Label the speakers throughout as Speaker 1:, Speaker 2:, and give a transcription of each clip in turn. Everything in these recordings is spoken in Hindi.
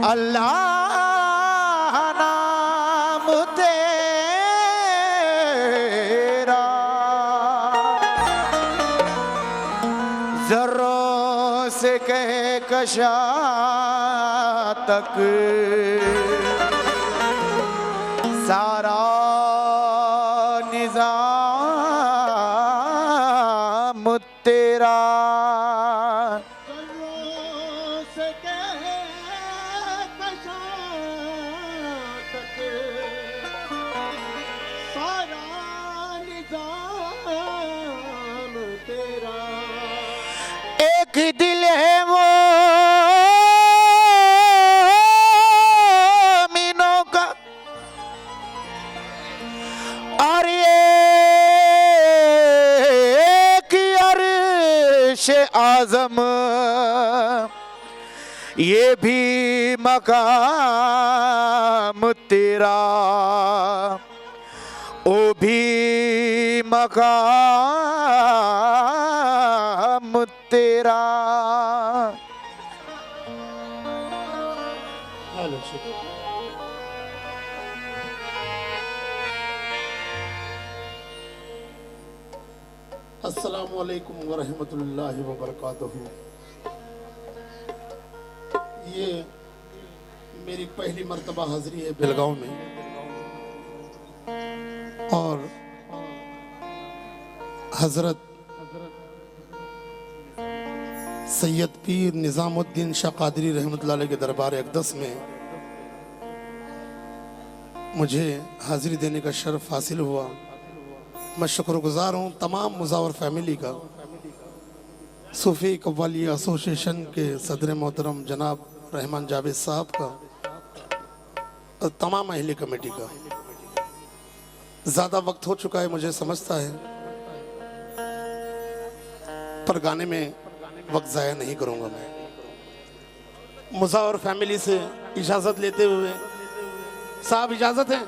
Speaker 1: अल्लाह नाम तेरा जर्रों से कह कशा तक सारा निजाम तेरा एक दिल है आज़म, ये भी मकाम तेरा, ओ भी मकाम तेरा।
Speaker 2: अस्सलामु अलैकुम व रहमतुल्लाहि व बरकातहू। ये मेरी पहली मर्तबा हाज़िरी है बेलगांव में, और हज़रत सैयद पीर निज़ामुद्दीन शाह क़ादरी रहमतुल्लाह अलैह के दरबार अक़दस में मुझे हाज़िरी देने का शर्फ हासिल हुआ। मैं शुक्रगुजार हूँ तमाम मुज़ावर फैमिली का, सूफ़ी कव्वाली एसोसिएशन के सदर मोहतरम जनाब रहमान जावेद साहब का और तमाम अहले कमेटी का। ज़्यादा वक्त हो चुका है मुझे समझता है, पर गाने में वक्त ज़ाया नहीं करूँगा। मैं मुज़ावर फैमिली से इजाज़त लेते हुए, साहब इजाज़त है,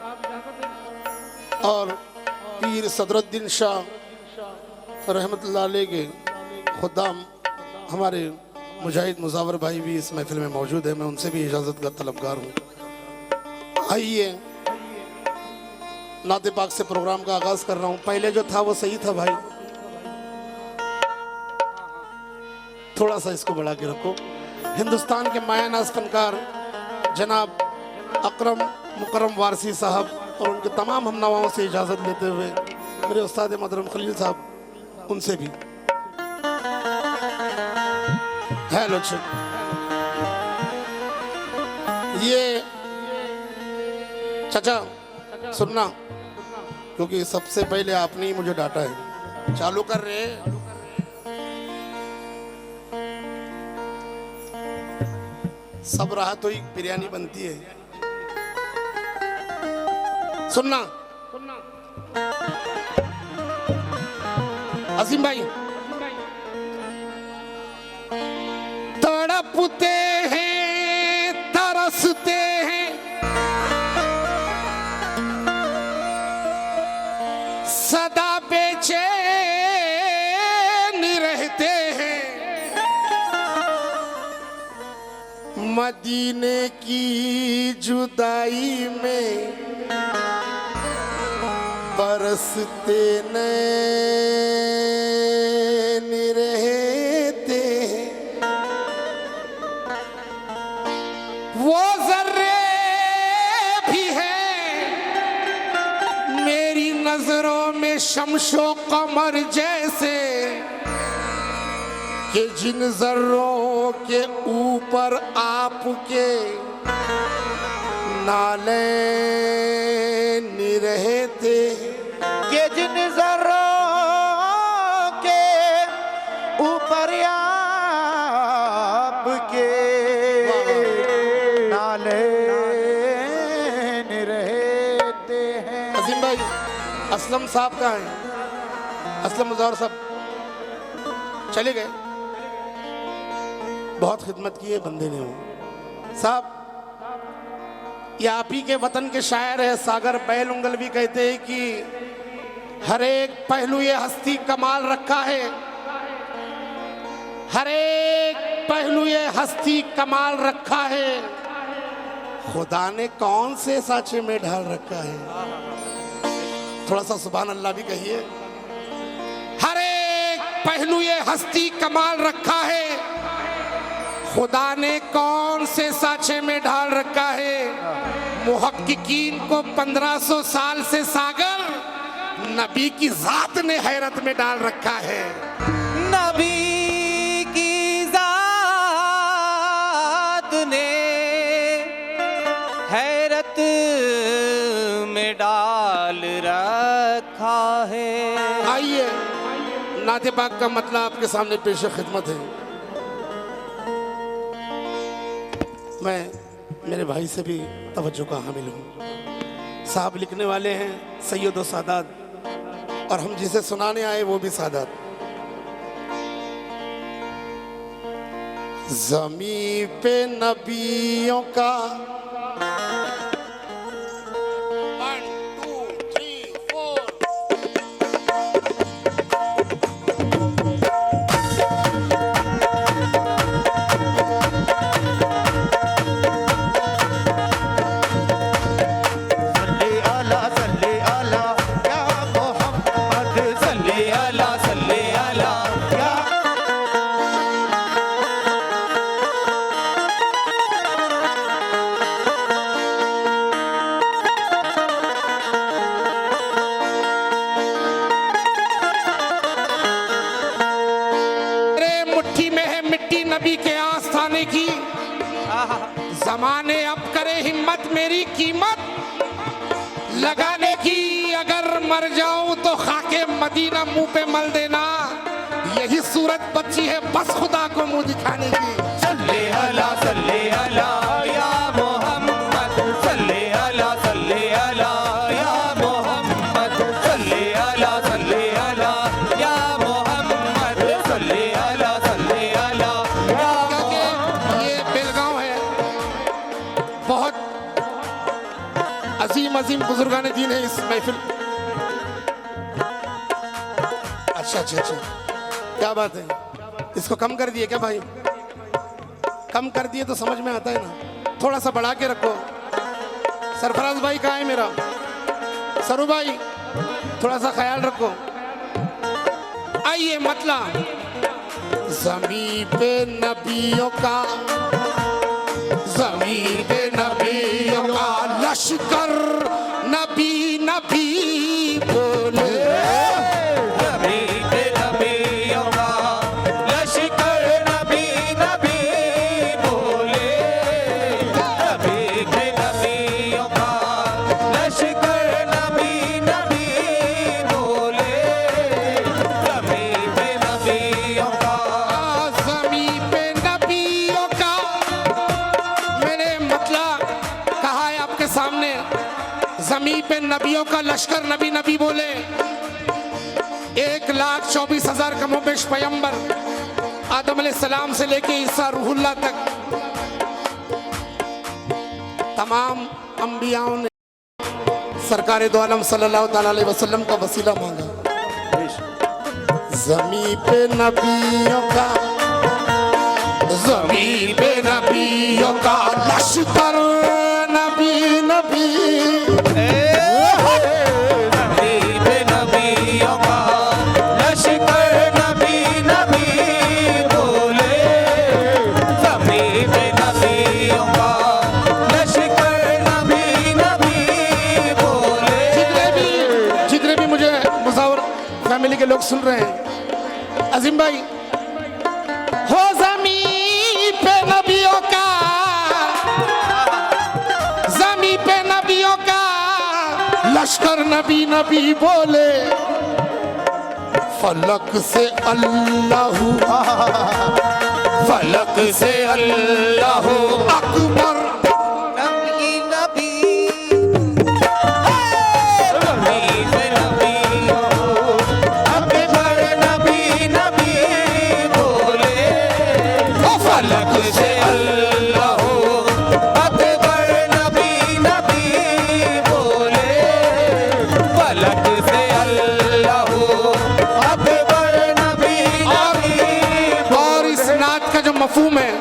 Speaker 2: और पीर सदरुद्दीन शाह रहमतुल्लाह अलैह के खुदाम हमारे मुजाहिद मुज़ावर भाई भी इस महफिल में मौजूद है, मैं उनसे भी इजाज़त का तलबगार हूँ। आइए नाते पाक से प्रोग्राम का आगाज़ कर रहा हूँ। पहले जो था वो सही था भाई, थोड़ा सा इसको बढ़ा के रखो। हिंदुस्तान के माया नाज़ फनकार जनाब अकरम मुकरम वारसी साहब और उनके तमाम हम नवाओं से इजाज़त लेते हुए मेरे उस्ताद मोहतरम खलील साहब, उनसे भी हेलो। ये चाचा सुनना, क्योंकि सबसे पहले आपने ही मुझे डांटा है। चालू कर रहे सब रहा तो ही बिरयानी बनती है। सुनना असीम भाई, तड़पते हैं तरसते हैं सदा बेचैन रहते हैं, मदीने की जुदाई में बरसते नैन रहते हैं। वो ज़र्रे भी है मेरी नजरों में शम्शो कमर जैसे, कि जिन ज़र्रों के ऊपर आपके नाले रहते,
Speaker 1: के जिन ज़र्रों के ऊपर आपके नाले रहते हैं।
Speaker 2: अजीम भाई, असलम साहब कहाँ हैं? असलम मुज़ावर साहब चले गए, बहुत खिदमत की है बंदे ने। वो साहब ये आप ही के वतन के शायर है सागर बैल उंगल भी कहते हैं कि हर एक पहलू ये हस्ती कमाल रखा है, हर एक पहलू ये हस्ती कमाल रखा है, खुदा ने कौन से साँचे में ढाल रखा है। थोड़ा सा सुभान अल्लाह भी कहिए। हर एक पहलू ये हस्ती कमाल रखा है, खुदा ने कौन से साँचे में ढाल रखा है। मुहक्किकीन को 1500 साल से सागर नबी की जात ने हैरत में डाल रखा है।
Speaker 3: नबी की जात ने हैरत में डाल रखा है।
Speaker 2: आइए नाते पाक का मतलब आपके सामने पेश खिदमत है। मैं मेरे भाई से भी तवज्जो का हामिल हूँ। साहब लिखने वाले हैं सैयद व सादात, और हम जिसे सुनाने आए वो भी सादात। जमी पे नबियों का 1 2 3 4
Speaker 1: सल्ले आला या मोहम्मद
Speaker 3: सल्ले अला
Speaker 1: या
Speaker 2: तेरे मुट्ठी में है मिट्टी नबी के आस्थाने की। जमाने अब करे हिम्मत मेरी कीमत लगाने की। अगर मर जाऊं तो खाके मदीना मुंह पे मल देना। यही सूरत बची है बस खुदा को मुंह दिखाने की।
Speaker 3: सल्ले अला या मोहम्मद सल्ले अला या मोहम्मद सल्ले अला या मोहम्मद सल्ले अला या
Speaker 2: क्योंकि ये बेलगांव है, बहुत अजीम अजीम बुजुर्गान दीन है इस महफिल। अच्छा अच्छा अच्छा, क्या बात है। इसको कम कर दिए क्या भाई? कम कर दिए तो समझ में आता है ना, थोड़ा सा बढ़ा के रखो। सरफराज भाई कहाँ है मेरा? सरू भाई थोड़ा सा ख्याल रखो। आइए मतलब ज़मीं पे नबियों का, ज़मीं पे नबियों का लश्कर नबी नबी बोले।
Speaker 3: नबी पे नबियों का लश्कर नबी नबी बोले। नबी पे नबियों का लश्कर नबी नबी बोले। नबी पे नबियों का
Speaker 2: ज़मीं पे नबियों का, मैंने मतलब कहा है आपके सामने। ज़मीं पे नबियों का लश्कर नबी नबी बोले। 1,24,000 कमोबेश पैगंबर आदम अलैहिस्सलाम से लेके ईसा रूहुल्लाह तक तमाम अंबियाओं ने सरकार दो आलम सल्लल्लाहु ताला अलैहि वसल्लम का वसीला मांगा। ज़मीं पे नबियों का, ज़मीं पे नबियों का लश्कर नबी नबी।
Speaker 3: नबी पे नबियों का लश्कर नबी नबी बोले। नबी पे नबियों का लश्कर नबी नबी बोले।
Speaker 2: जितने भी मुझे मुसावर फैमिली के लोग सुन रहे हैं, अजीम भाई हो ज़मीं पे नबियों का, ज़मीं पे नबियों का लश्कर नबी नबी बोले। फलक से अल्लाह, फलक से अल्लाह अकबर।
Speaker 3: नबी नबी नबी पे नबियों अकबर नबी नबी बोले। फलक से अल्लाह अकबर नबी नबी बोले। फलक से अल्लाह अकबर नबी नबी
Speaker 2: और इस नात का जो मफहूम है,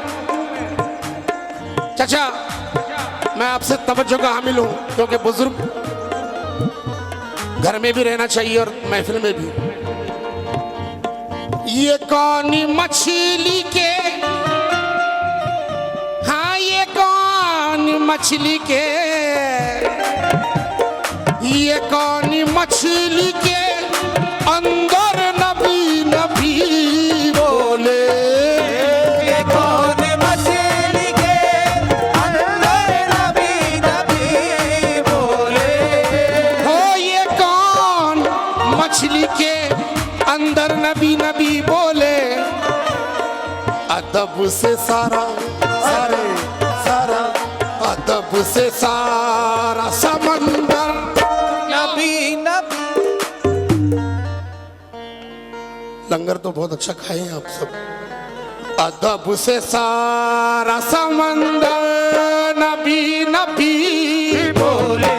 Speaker 2: चाचा मैं आपसे तवज्जो का हामिल हूँ, क्योंकि बुजुर्ग घर में भी रहना चाहिए और महफिल में भी। ये कौनी मछली के, हाँ ये कौन मछली के, ये कौन मछली के अंदर नबी नबी बोले।
Speaker 3: ये कौन मछली के अंदर नबी नबी बोले।
Speaker 2: हो ये कौन मछली के अंदर नबी नबी बोले। अदब से सारा अदब से सारा समंदर
Speaker 3: नबी नबी।
Speaker 2: लंगर तो बहुत अच्छा खाए हैं आप सब। अदब से सारा समंदर नबी नबी
Speaker 3: बोले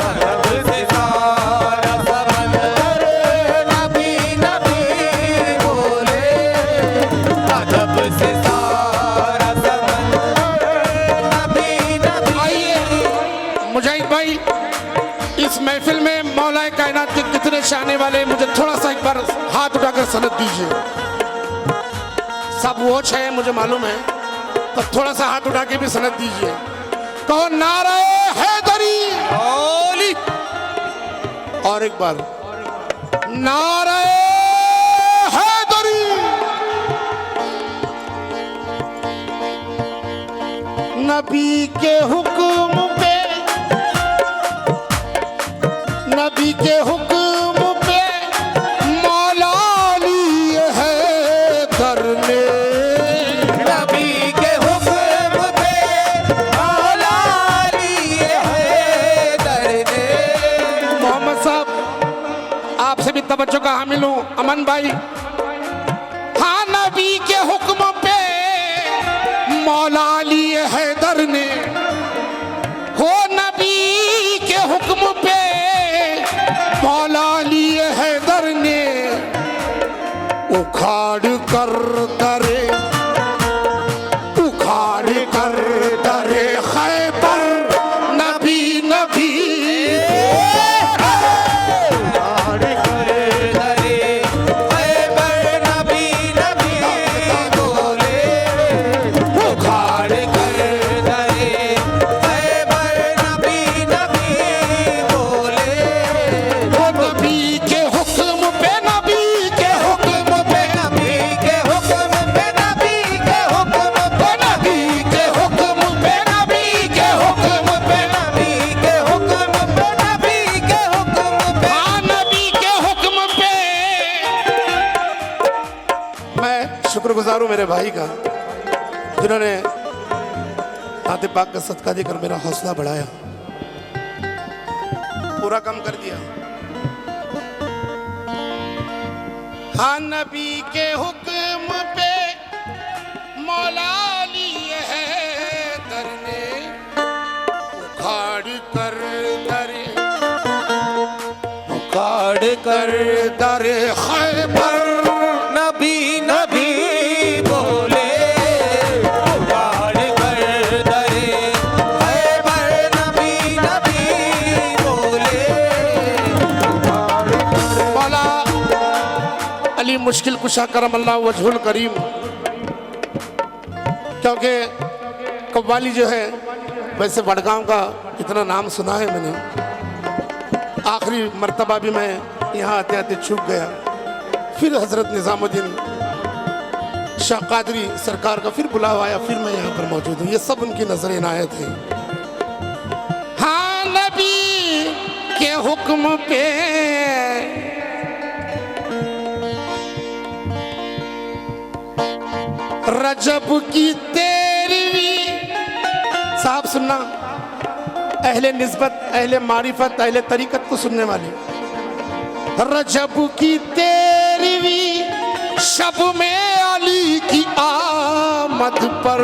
Speaker 3: अदब से सारा समंदर नबी नबी बोले अदब से सारा समंदर नबी नबी।
Speaker 2: आइए मुजाहिद भाई, इस महफिल में मौलाए कायनात के कितने शाने वाले, मुझे थोड़ा सा एक बार हाथ उठाकर सनद दीजिए। सब वोच है मुझे मालूम है, तो थोड़ा सा हाथ उठा के भी सनद दीजिए। कहो नारे हैदरी,
Speaker 3: बोली
Speaker 2: और एक बार नारे हैदरी। नबी के हुक्म पे, नबी के हुक्म पे मौला अली है करने।
Speaker 3: नबी के हुक्म पे मौला अली है दरने।
Speaker 2: मोहम्मद साहब, आपसे भी तवज्जो का हामिल हूँ। अमन भाई, हाँ नबी के हुक्म पे मौला अली हैदर ने, हो नबी के हुक्म पे मौला अली हैदर ने उखाड़ कर दरे, उखाड़ कर दरे खैबर नबी नबी।
Speaker 3: उखाड़ कर दरे खैबर नबी नबी बोले उखाड़ कर दरे खैबर नबी नबी बोले
Speaker 2: वो नबी के हुक्म पे, नबी के हुक्म पे,
Speaker 3: नबी के हुक्म पे नबी के हुक्म पे
Speaker 2: नबी के हुक्म पे, नबी के हुक्म पे,
Speaker 3: नबी के हुक्म पे नबी के हुक्म पे।
Speaker 2: हाँ नबी के हुक्म पे। मैं शुक्रगुजार हूँ मेरे भाई का, जिन्होंने आते पाक का सदका देकर मेरा हौसला बढ़ाया, पूरा काम कर दिया। हाँ नबी के हुक्म पे मौला अली है दरने उखाड़ कर दरे,
Speaker 3: उखाड़ कर
Speaker 2: दरे खैबर
Speaker 3: नबी नबी बोले उखाड़ कर दरे खैबर नबी नबी बोले
Speaker 2: मौला अली मुश्किल कुशा करम अल्लाह वजहुल करीम, क्योंकि कव्वाली जो है, वैसे वडगांव का इतना नाम सुना है मैंने, आखिरी मर्तबा भी मैं यहाँ आते आते चूक गया। फिर हजरत निजामुद्दीन शाह कादरी सरकार का फिर बुलावा आया, फिर मैं यहाँ पर मौजूद हूँ। ये सब उनकी नजर इनायत है। हाँ नबी के हुक्म पे रजब की 13वीं, साहब सुनना, अहले निस्बत, अहले मारिफत, अहले तरीकत को सुनने वाले, रजब की 13वीं शब में अली की आमद पर,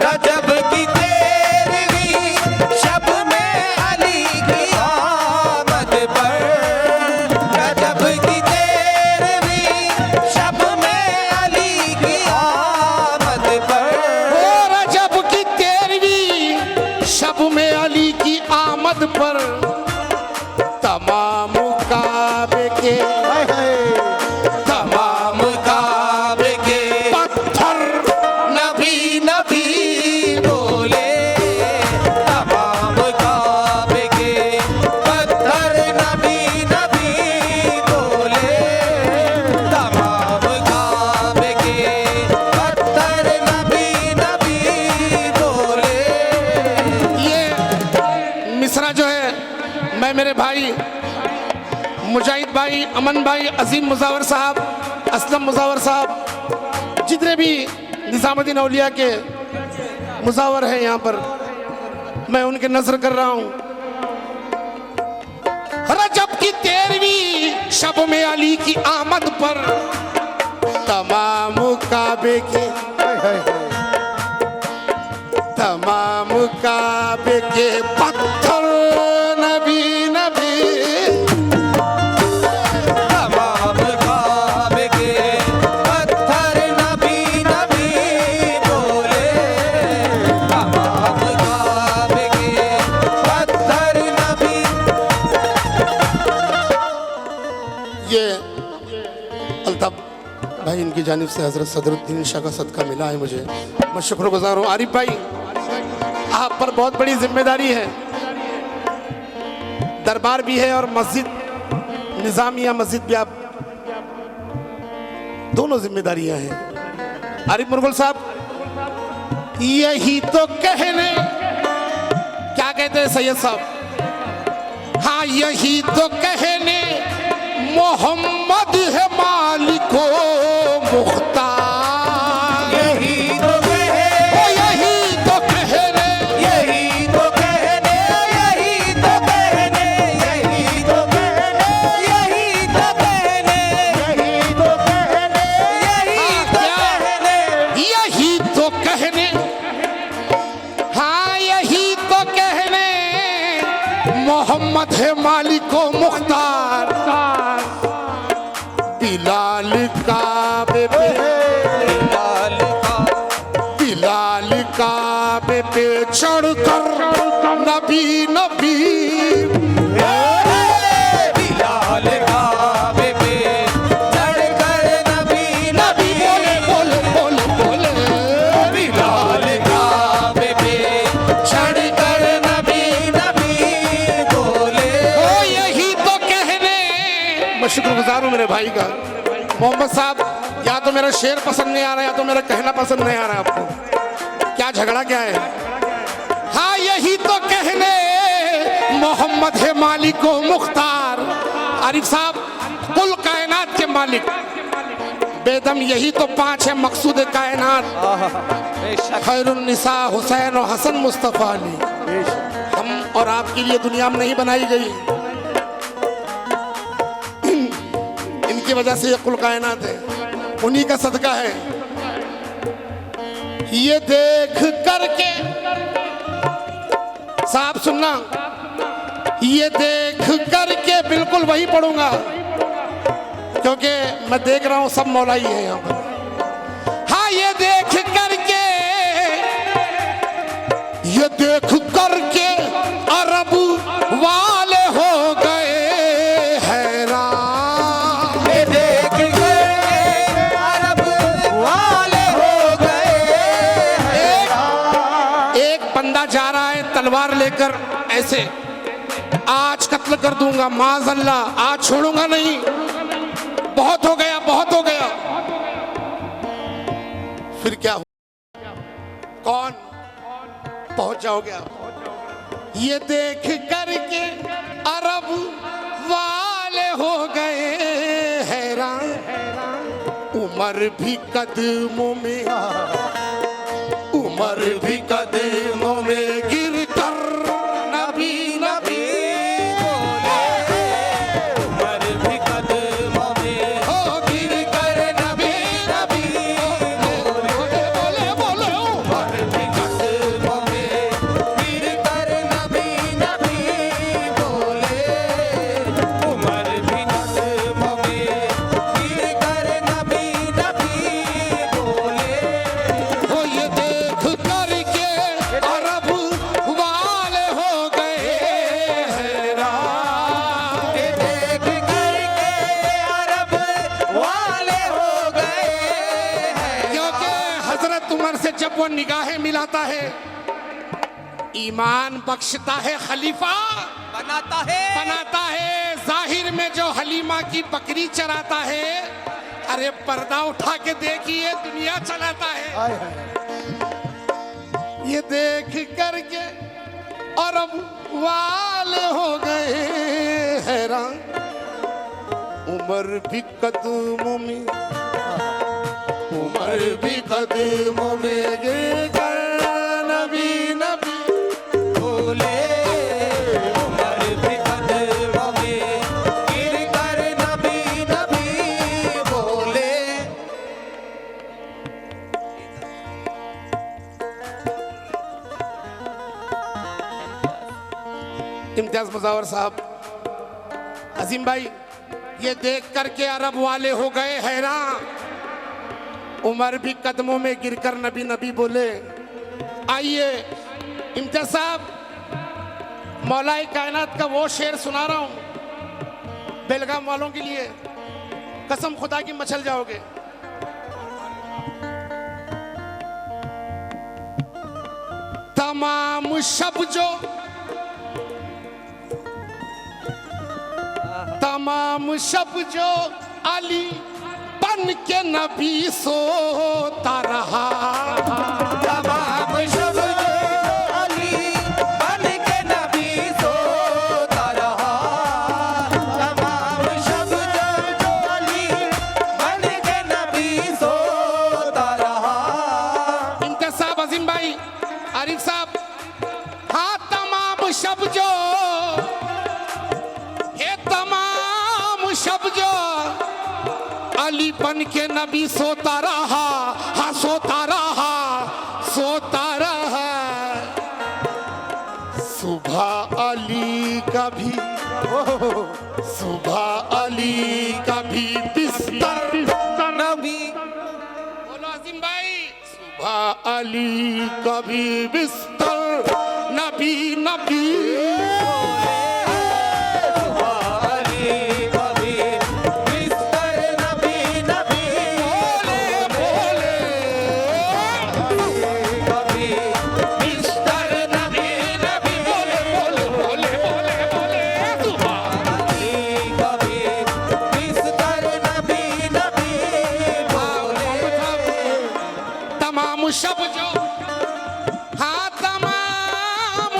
Speaker 3: रजब की 13वीं शब में अली की आमद पर, रजब की 13वीं शब में अली की आमद पर,
Speaker 2: ओ रजब की 13वीं शब में अली की आमद पर तमाम काबे के,
Speaker 3: तमाम काबे के
Speaker 2: पत्थर
Speaker 3: नबी नबी बोले, तमाम काबे के पत्थर नबी नबी बोले, तमाम काबे के पत्थर नबी नबी बोले।
Speaker 2: ये मिसरा जो है, मैं मेरे भाई मुजाहिद भाई, अमन भाई, अजीम मुजावर साहब, असलम मुजावर साहब, जितने भी निजामुद्दीन औलिया के मुजावर हैं यहाँ पर, मैं उनके नजर कर रहा हूँ। रजब की 13वीं शब में अली की आमद पर तमाम तमाम काबे के तमाम काबे के पत्थर नबी नबी
Speaker 3: तमाम काबे के पत्थर नबी नबी बोले तमाम काबे के पत्थर नबी।
Speaker 2: ये अल्ताफ भाई इनकी जानिब से हजरत सदरुद्दीन शाह का सदका मिला है मुझे, मैं शुक्रगुजार हूँ। आरिफ भाई आप पर बहुत बड़ी जिम्मेदारी है, दरबार भी है और मस्जिद निजामिया मस्जिद भी, आप दोनों जिम्मेदारियां हैं। आरिफ मुरगुल साहब यही तो कहने, क्या कहते हैं सैयद साहब, हाँ यही तो कहने मोहम्मद है मालिको मुख्तार।
Speaker 3: यही तो कहे
Speaker 2: यही तो कहने
Speaker 3: यही तो कहने यही तो कहने यही तो कहने यही तो कहने यही तो कहने यही तो कहने
Speaker 2: यही तो कहने, हाँ यही तो कहने मोहम्मद है मालिको मुख्तार। बिलाल काबे पे बिलाल काबे पे चढ़कर नबी नबी
Speaker 3: बिलाल काबे पे चढ़कर नबी नबी
Speaker 2: बोले बोले बोले
Speaker 3: बिलाल काबे पे चढ़कर नबी नबी बोले।
Speaker 2: ओ यही तो कहने, मैं शुक्रगुजार हूँ मेरे भाई का। मोहम्मद साहब या तो मेरा शेर पसंद नहीं आ रहा या तो मेरा कहना पसंद नहीं आ रहा, आपको क्या झगड़ा क्या है? हाँ यही तो कहने मोहम्मद है मालिको मुख्तार। आरिफ साहब कुल कायनात के मालिक बेदम यही तो पांच है मकसूद कायनात, खैरुन्निसा हुसैन और हसन मुस्तफ़ा अली। हम और आपके लिए दुनिया में नहीं बनाई गई, इनकी वजह से ये कुल कायनात है, उन्हीं का सदका है। ये देख करके साहब सुनना, ये देख करके बिल्कुल वही पढ़ूंगा क्योंकि मैं देख रहा हूं सब मौलाई है यहाँ पर। हाँ ये देख करके अरब वाले हो गए हैरान।
Speaker 3: ये देख के अरब वाले हो गए हैरान।
Speaker 2: एक बंदा जा रहा है तलवार लेकर ऐसे, आज कत्ल कर दूंगा माज़अल्लाह, आज छोड़ूंगा नहीं, बहुत हो गया बहुत हो गया। फिर क्या हुआ? कौन पहुंच जाओगे आप? ये देख करके अरब वाले हो गए हैरान। उमर भी कदमों में, उमर भी कदमों में गिर कर नबी नबी
Speaker 3: बोले उमर भी कदमों में
Speaker 2: हो गिर कर नबी नबी बोले बोले बोले
Speaker 3: उमर भी कदमों में गिर कर नबी नबी बोले उमर भी कदमों में गिर कर नबी नबी बोले।
Speaker 2: हो ये देख करके अरब वाले हो गए हैरान।
Speaker 3: ये देख करके अरब वाले हो गए हैं।
Speaker 2: क्योंकि हजरत उमर से जब वो निगाहें मिलाता है, ईमान बख्शता है, खलीफा
Speaker 3: बनाता है
Speaker 2: जाहिर में जो हलीमा की बकरी चराता है, अरे पर्दा उठा के देखिए दुनिया चलाता है। ये देख करके अरब वाले हो गए हैरान। उमर भी कदमों में, उमर भी कदमों में गिर कर नबी नबी
Speaker 3: बोले उमर भी कदमों में गिर कर नबी नबी बोले।
Speaker 2: इम्तियाज मुजावर साहब, अजीम भाई, ये देख करके अरब वाले हो गए हैरान। उमर भी कदमों में गिरकर नबी नबी बोले। आइए इम्तियाज साहब, मौलाए कायनात का वो शेर सुना रहा हूं बेलगाम वालों के लिए, कसम खुदा की मचल जाओगे। तमाम शब जो अली बन के नबी सोता रहा।
Speaker 3: तमाम शब जो अली बन के नबी सोता रहा। तमाम शब जो अली बन के नबी सोता रहा।
Speaker 2: इम्तियाज साहब, अजीम भाई, आरिफ साहब, हाँ तमाम शब जो अली बन के नबी सोता रहा। हाँ सोता रहा, सोता रहा। सुबह अली का भी बिस्तर
Speaker 3: नबी,
Speaker 2: बोलो अजीम भाई, सुबह अली का भी बिस्तर नबी नबी। शब जो, हाँ तमाम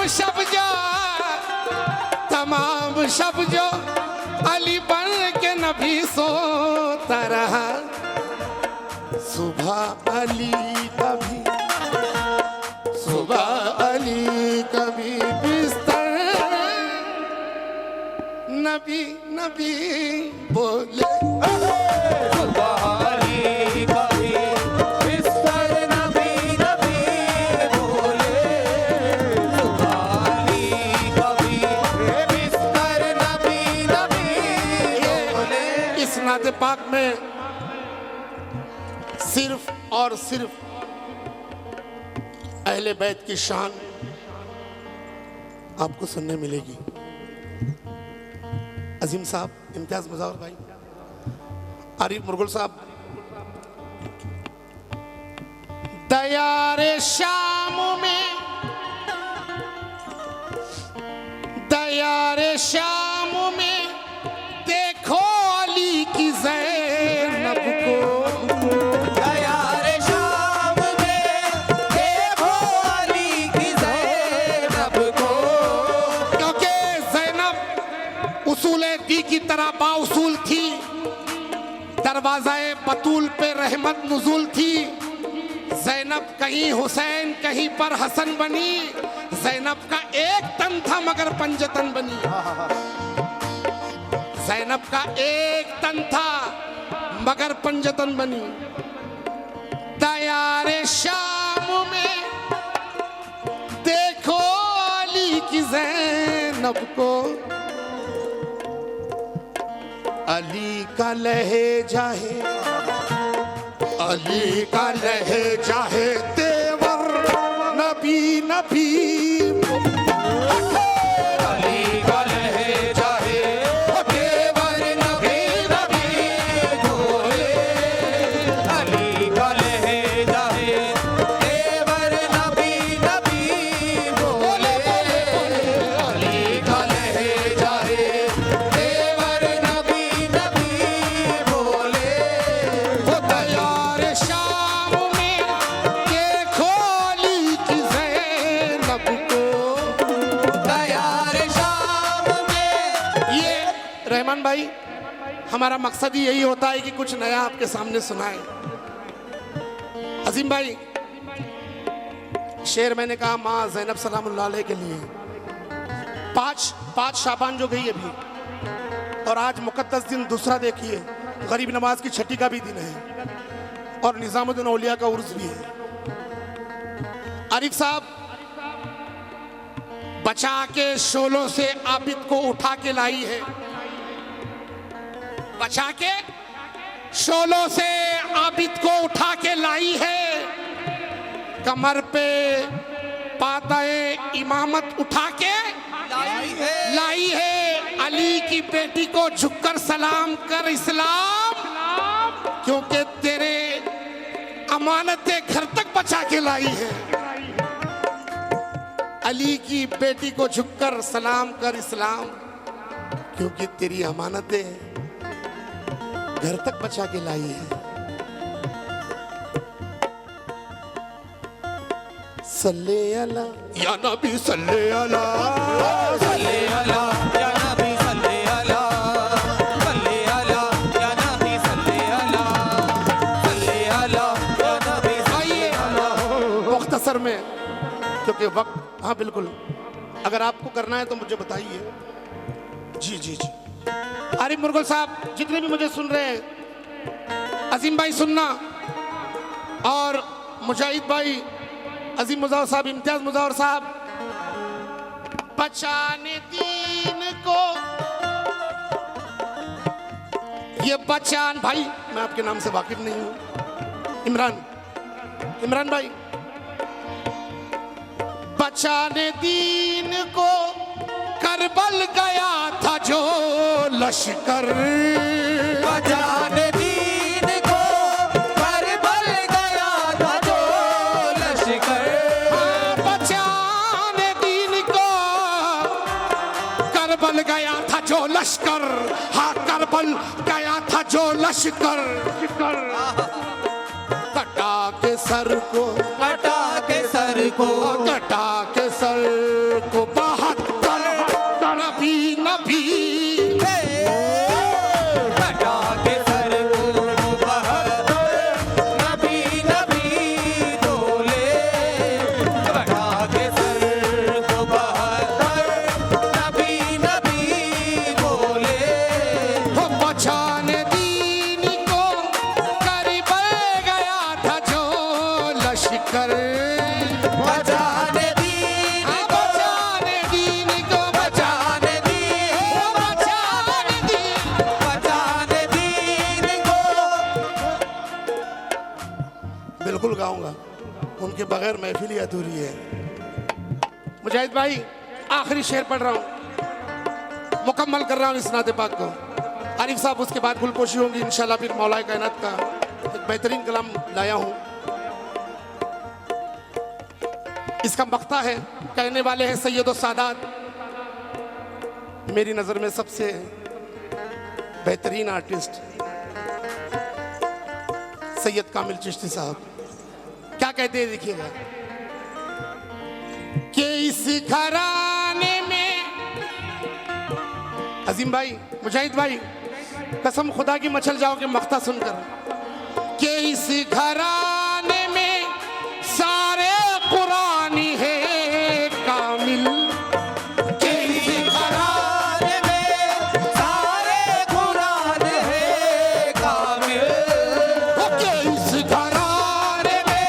Speaker 2: शब जो अली बन के नबी सोता रहा। सुबह अली कभी बिस्तर नबी नबी बोले। पाक में सिर्फ और सिर्फ अहले बैत की शान आपको सुनने मिलेगी। अजीम साहब, इम्तियाज मुजावर भाई, आरिफ मुरगुल साहब, दयारे शाम में देखो अली की ज़ैनब को।
Speaker 3: दयारे शाम में देखो अली की ज़ैनब को।
Speaker 2: क्योंकि ज़ैनब उसूले दी की तरह बाउसूल थी, दरवाज़ाए बतूल पे रहमत नुज़ूल थी। ज़ैनब कहीं हुसैन कहीं पर हसन बनी। ज़ैनब का एक तन था मगर पंजतन बनी। ज़ैनब का एक तन था मगर पंजतन बनी। दयारे शाम में देखो अली की ज़ैनब को। अली का लहजा है, अली का लहजा है तेवर नबी नबी।
Speaker 3: अली का लहजा है तेवर नबी नबी बोले। अली का लहजा है तेवर नबी नबी बोले। अली का लहजा है तेवर नबी नबी बोले।
Speaker 2: वो दयारे शाम में देखो अली की ज़ैनब को।
Speaker 3: दयारे शाम में।
Speaker 2: ये रहमान भाई, हमारा मकसद ही यही होता है कि कुछ नया आपके सामने सुनाएं। अजीम भाई, शेर मैंने कहा माँ ज़ैनब सलामुल्लाह अलैह के लिए। पाँच शाबान जो गई अभी, और आज मुकद्दस दिन दूसरा देखिए, गरीब नवाज की छठी का भी दिन है और निज़ामुद्दीन औलिया का उर्स भी है। आरिफ साहब, बचा के शोलों से आबिद को उठा के लाई है, बचा के शोलों से आबिद को उठा के लाई है, कमर पे पाताए इमामत उठा के लाई है। अली की बेटी को झुककर सलाम कर इस्लाम, क्योंकि तेरे अमानतें घर तक बचा के लाई है। अली की बेटी को झुककर सलाम कर इस्लाम, क्योंकि तेरी अमानतें घर तक बचा के लाई है। सल्ले अला या नबी सल्ले अला,
Speaker 3: सल्ले अला या नबी सल्ले अला, सल्ले अला या नबी सल्ले अला, सल्ले अला या नबी सल्ले अला।
Speaker 2: मुख्तसर में, क्योंकि वक्त, हाँ बिल्कुल, अगर आपको करना है तो मुझे बताइए। जी जी जी, आरिफ मुर्गल साहब, जितने भी मुझे सुन रहे हैं, अजीम भाई सुनना, और मुजाहिद भाई, अजीम मुजावर साहब, इम्तियाज मुजावर साहब, बचाने दीन को, ये बचान भाई, मैं आपके नाम से वाकिफ नहीं हूं, इमरान भाई, बचाने दीन को करबल गया था जो लश्कर,
Speaker 3: बचाने दीन को करबल गया था जो लश्कर,
Speaker 2: बचाने दीन को करबल गया था जो लश्कर, हाँ करबल गया था जो लश्कर, कटा के सर को,
Speaker 3: कटा के सर को,
Speaker 2: कटा के सर को 72 नबी नबी,
Speaker 3: कटा के सर को 72 नबी नबी बोले, कटा के सर को 72 नबी नबी बोले,
Speaker 2: हो बचाने दीन को करबल गया था जो लश्कर,
Speaker 3: बचाने दीन को,
Speaker 2: बचाने दीन को,
Speaker 3: बचाने दीन,
Speaker 2: बचाने दीन,
Speaker 3: बचाने दीन को।
Speaker 2: बिल्कुल गाऊंगा, उनके बगैर महफिल ही अधूरी है। मुजाहिद भाई, आखिरी शेर पढ़ रहा हूं, मुकम्मल कर रहा हूं इस नाते पाक को। आरिफ साहब, उसके बाद गुलपोशी होंगी इंशाल्लाह, फिर मौलाए कायनात का एक बेहतरीन कलाम लाया हूं। इसका मक्ता है, कहने वाले हैं सैयद सादात, मेरी नजर में सबसे बेहतरीन आर्टिस्ट सैयद कामिल चिश्ती साहब। क्या कहते हैं देखिएगा, कि इस घराने में, अजीम भाई, मुजाहिद भाई, कसम खुदा की मचल जाओगे मख्ता सुनकर, कि इस घराने में सारे कुरानी है कामिल, कि इस
Speaker 3: घराने में सारे कुरान है कामिल,
Speaker 2: कि इस घराने में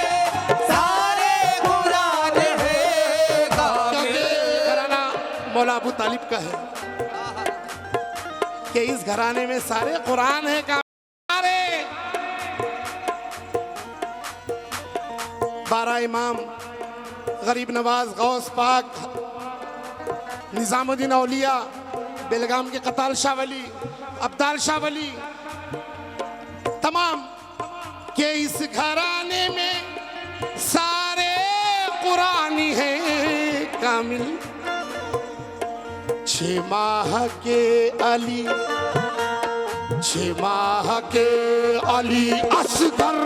Speaker 3: सारे कुरान है कामिल,
Speaker 2: घराना मौला अबू तालिब का है, कि इस घराने में सारे कुरान है कामिल। 12 इमाम, गरीब नवाज, गौस पाक, निजामुद्दीन औलिया, बेलगाम के कताल शाह वली, अब्दाल शाह वली, तमाम के इस घराने में सारे कुरानी है कामिल। 6 माह के अली, 6 माह के अली असगर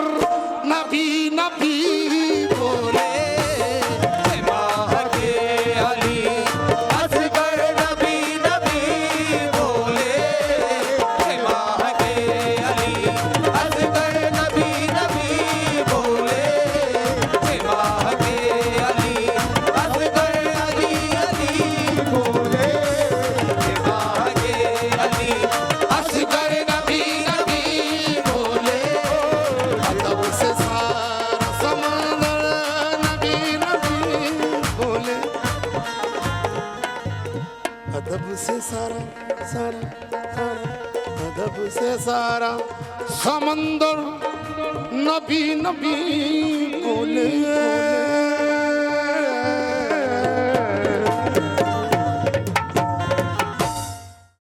Speaker 2: नबी नबी बोले,
Speaker 3: माह के अली असगर नबी नबी बोले, माह के अली असगर नबी नबी बोले, माह के अली असगर अली अली बोले, माह के अली
Speaker 2: असगर नबी नबी बोले, अदब से सारा समाज अदब से सारा सारा सारा अदब से सारा समंदर नबी नबी बोले